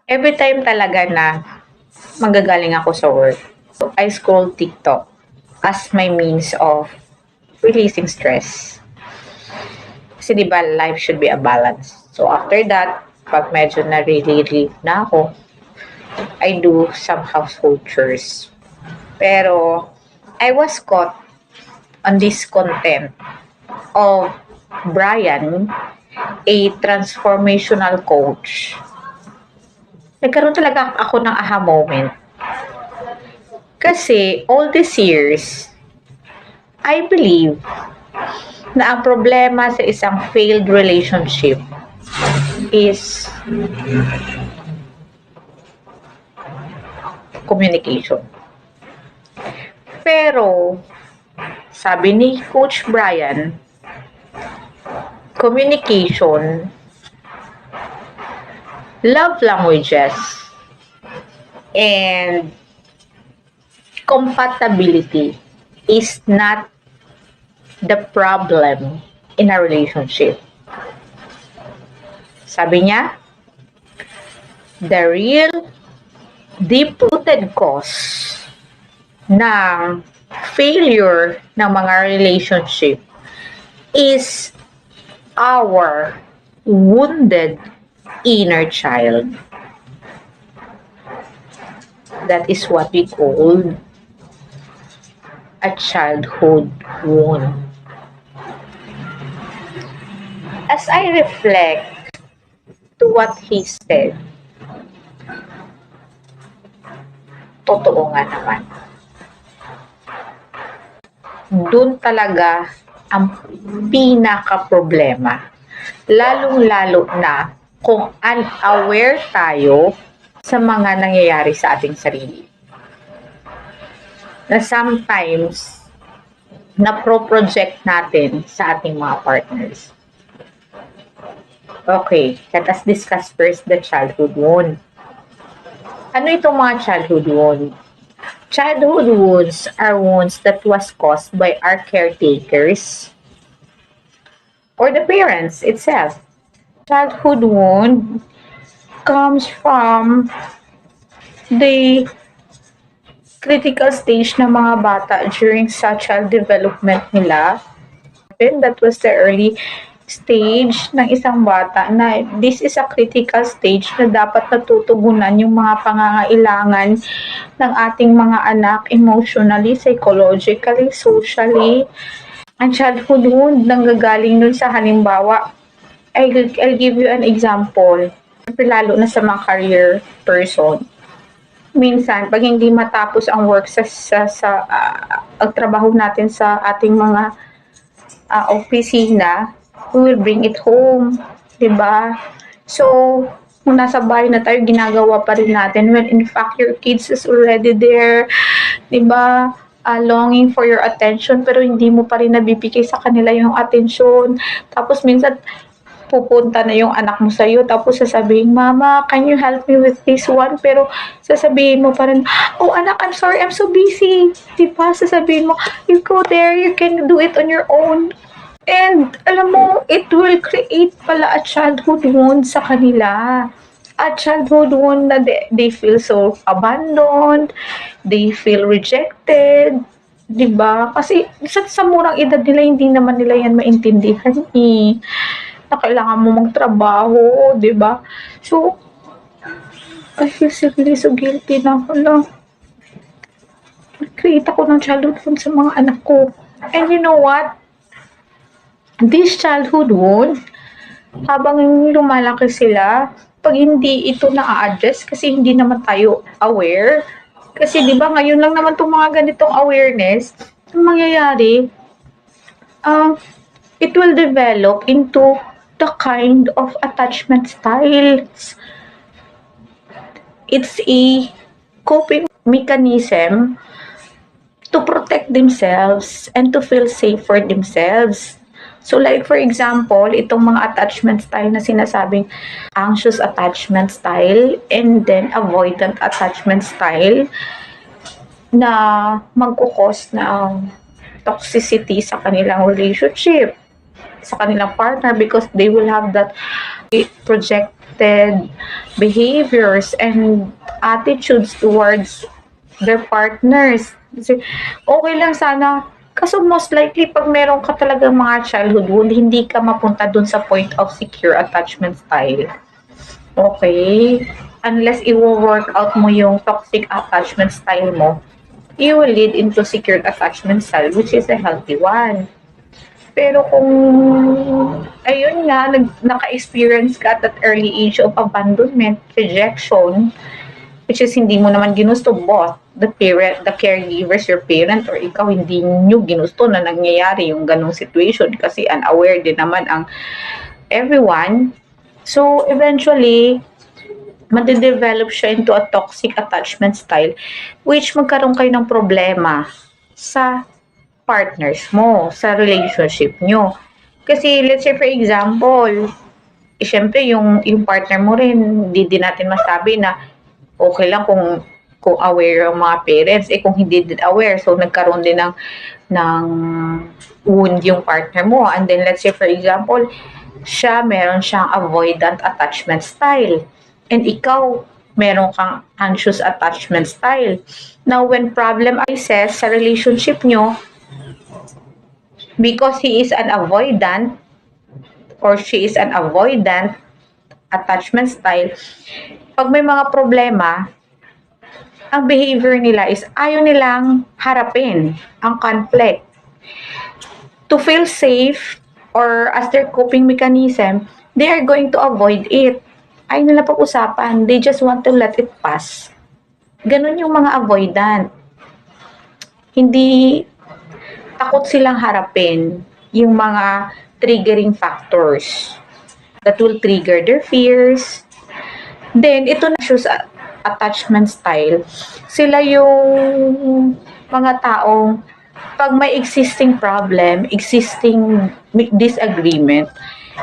Every time talaga na magagaling ako sa work, I scroll TikTok as my means of releasing stress. Kasi di ba, life should be a balance. So after that, pag medyo na-relieve na ako, I do some household chores. Pero, I was caught on this content of Brian, a transformational coach. Nagkaroon talaga ako ng aha moment. Kasi all these years, I believe na ang problema sa isang failed relationship is communication. Pero, sabi ni Coach Brian, communication, love languages, and compatibility is not the problem in a relationship. Sabi niya, the real deep-rooted cause ng failure ng mga relationship is our wounded inner child. That is what we call a childhood wound. As I reflect to what he said, totoo nga naman. Doon talaga ang pinaka-problema. Lalong-lalo na kung unaware tayo sa mga nangyayari sa ating sarili. Na sometimes, na-pro-project natin sa ating mga partners. Okay, let us discuss first the childhood wound. Ano itong mga childhood wound? Childhood wounds are wounds that was caused by our caretakers or the parents itself. Childhood wound comes from the critical stage ng mga bata during sa child development nila. And that was the early stage ng isang bata na this is a critical stage na dapat natutugunan yung mga pangangailangan ng ating mga anak emotionally, psychologically, socially. Ang childhood wound nanggagaling dun sa halimbawa, I'll give you an example. Lalo na sa mga career person. Minsan, pag hindi matapos ang work ang trabaho natin sa ating mga opisina, we will bring it home, diba? So, kung nasa bahay na tayo, ginagawa pa rin natin when in fact your kids is already there, diba? Longing for your attention, pero hindi mo pa rin nabibigay sa kanila yung atensyon. Tapos minsan, pupunta na yung anak mo sa'yo, tapos sasabihin, Mama, can you help me with this one? Pero sasabihin mo pa rin, oh anak, I'm sorry, I'm so busy. Diba? Sasabihin mo, you go there, you can do it on your own. And alam mo, it will create pala a childhood wound sa kanila. A childhood wound na they feel so abandoned, they feel rejected, diba? Kasi sa murang edad nila, hindi naman nila yan maintindihan eh. Na kailangan mo magtrabaho, diba? So, I feel really so guilty na ako lang. Create ako ng childhood wound sa mga anak ko. And you know what? This childhood wound, habang lumalaki sila, pag hindi ito na-address, kasi hindi naman tayo aware, kasi di ba ngayon lang naman itong mga ganitong awareness, ang mangyayari, it will develop into the kind of attachment styles. It's a coping mechanism to protect themselves and to feel safe for themselves. So like for example, itong mga attachment style na sinasabing anxious attachment style and then avoidant attachment style na magkukos ng toxicity sa kanilang relationship, sa kanilang partner, because they will have that project expected behaviors and attitudes towards their partners. Kasi okay lang sana, kaso most likely pag meron ka talagang mga childhood wound, hindi ka mapunta dun sa point of secure attachment style. Okay? Unless i-work out mo yung toxic attachment style mo, you will lead into secured attachment style, which is a healthy one. Pero kung, ayun nga, naka-experience ka at that early age of abandonment, rejection, which is hindi mo naman ginusto, both the parent, the caregivers, your parent, or ikaw hindi nyo ginusto na nangyayari yung ganong situation kasi unaware din naman ang everyone. So, eventually, made-develop siya into a toxic attachment style which magkaroon kayo ng problema sa partners mo, sa relationship nyo. Kasi let's say for example, syempre yung partner mo rin, hindi din natin masabi na okay lang kung aware ang mga parents, kung hindi din aware, so nagkaroon din ng wound yung partner mo. And then let's say for example, meron siyang avoidant attachment style. And ikaw, meron kang anxious attachment style. Now, when problem arises sa relationship nyo, because he is an avoidant or she is an avoidant attachment style, pag may mga problema, ang behavior nila is ayaw nilang harapin ang conflict. To feel safe or as their coping mechanism, they are going to avoid it. Ayaw nila pag-usapan. They just want to let it pass. Ganun yung mga avoidant. Hindi takot silang harapin yung mga triggering factors that will trigger their fears. Then, ito na siya attachment style. Sila yung mga taong pag may existing problem, existing disagreement,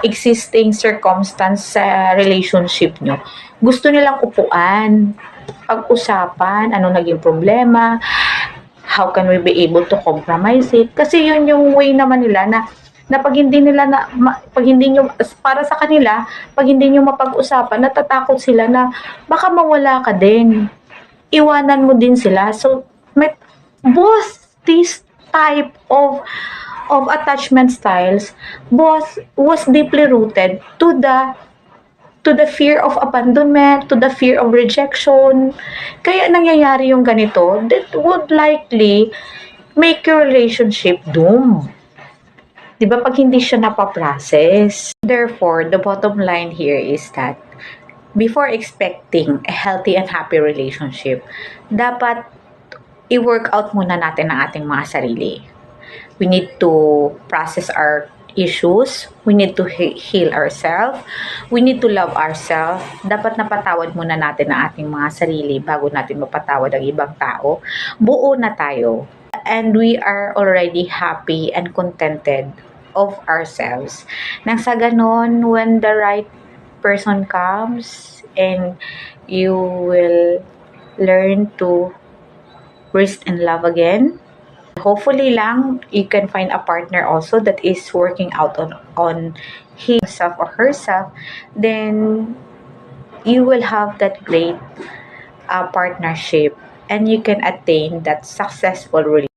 existing circumstance sa relationship nyo, gusto nilang upuan, pag-usapan, ano naging problema, how can we be able to compromise it? Kasi yun yung way naman nila na pag hindi nila pag hindi nyo, para sa kanila, pag hindi nyo mapag-usapan, natatakot sila na baka mawala ka din. Iwanan mo din sila. So, both these type of attachment styles was deeply rooted to the fear of abandonment, to the fear of rejection. Kaya nangyayari yung ganito, that would likely make your relationship doomed. Diba pag hindi siya napaprocess? Therefore, the bottom line here is that before expecting a healthy and happy relationship, dapat i-work out muna natin ang ating mga sarili. We need to process our issues. We need to heal ourselves. We need to love ourselves. Dapat napatawad muna natin ang ating mga sarili bago natin mapatawad ang ibang tao. Buo na tayo. And we are already happy and contented of ourselves. Nang sa ganon, when the right person comes and you will learn to rest in love again. Hopefully lang, you can find a partner also that is working out on himself or herself. Then, you will have that great partnership and you can attain that successful relationship.